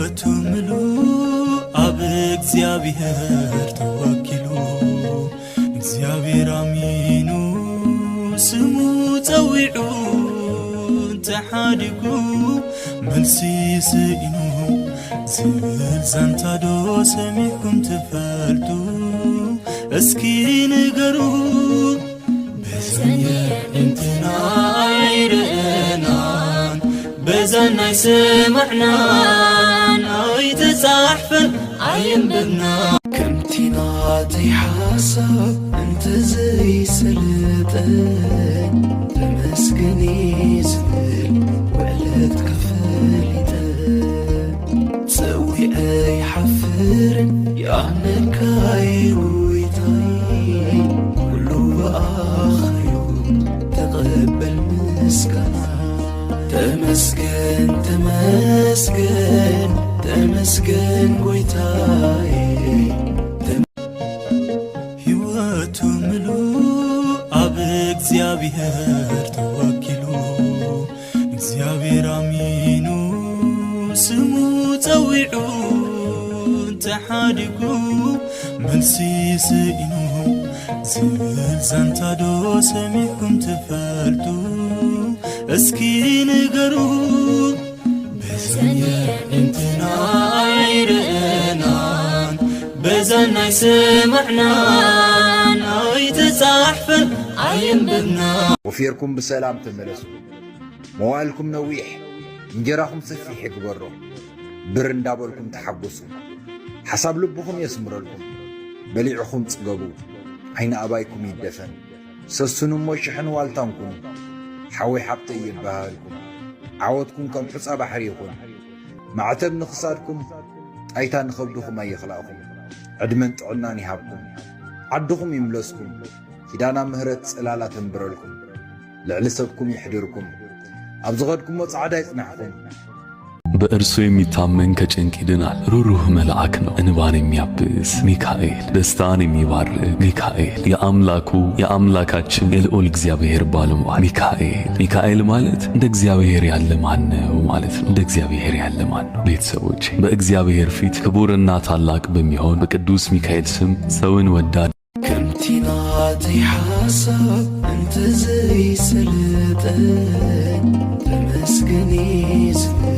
ሕይወቱ ምሉ አብ እግዚአብሔር ተወኪሉ እግዚአብሔር አሚኑ ስሙ ጸዊዑ ተሓዲጉ መልሲ ስኢኑ ዝብል ዛንታዶ ሰሚዕኩም ትፈልጡ እስኪ ንገሩ በዘየ እንትና አይርአናን በዛና ይስማዕናን አይተጻሕፈን አይንብብና ከምቲና ተይሓሳብ እንተ ዘይሰልጠን ተመስገን ዝብል ውዕለት ከፈሊጠን ፀዊዐ ይሓፍርን ያነካይ ውይታይ ኩሉ ብኣኸዩ ተቐበል ምስጋና ተመስገን ተመስገን ተመስገን ጐይታዬ ሕይወቱ ምሉ አብ እግዚአብሔር ተወኪሉ እግዚአብሔር አሚኑ ስሙ ጸዊዑ ተሓዲጉ መልሲ ስኢኑ ዝብል ዛንታዶ ሰሚዕኩም ትፈልጡ እስኪ ንገሩ በዘየ እንትና አይርአናን በዛና ይስማዕናን አይተጻሕፈን አይንብብና ወፊርኩም ብሰላም ተመለሱ መዋልኩም ነዊሕ እንጀራኩም ሰፊሕ ይግበሮ ብር እንዳበልኩም ተሓጐሱ ሓሳብ ልብኹም የስምረልኩም በሊዕኹም ጽገቡ ዓይኒ ኣባይኩም ይደፈን ሰስኑሞ ሽሕን ዋልታንኩም ሓዊ ሓብተ ይበሃልኩም ዓወትኩም ከም ሑፃ ባሕሪ ይኹን ማዕተብ ንኽሳድኩም ጣይታ ንኸብድኹም ኣይኽላእኹም ዕድመን ጥዕናን ይሃብኩም ዓድኹም ይምለስኩም ኪዳና ምህረት ጽላላ ተንብረልኩም ልዕሊ ሰብኩም ይሕድርኩም ኣብ ዝኸድኩሞ ጻዕዳ ይጽናሕኩም በእርሱ የሚታመን ከጭንቅ ይድናል። ሩሩህ መልአክ ነው፣ እንባን የሚያብስ ሚካኤል፣ ደስታን የሚባርክ ሚካኤል፣ የአምላካችን የልዑል እግዚአብሔር ባለሟል ሚካኤል። ሚካኤል ማለት እንደ እግዚአብሔር ያለ ማን ነው ማለት ነው። እንደ እግዚአብሔር ያለ ማን ነው? ቤተሰቦች በእግዚአብሔር ፊት ክቡርና ታላቅ በሚሆን በቅዱስ ሚካኤል ስም ሰውን ወዳድ ከምቲና ተይሓሳብ እንተ ዘይሰልጠን ተመስገን ዝብል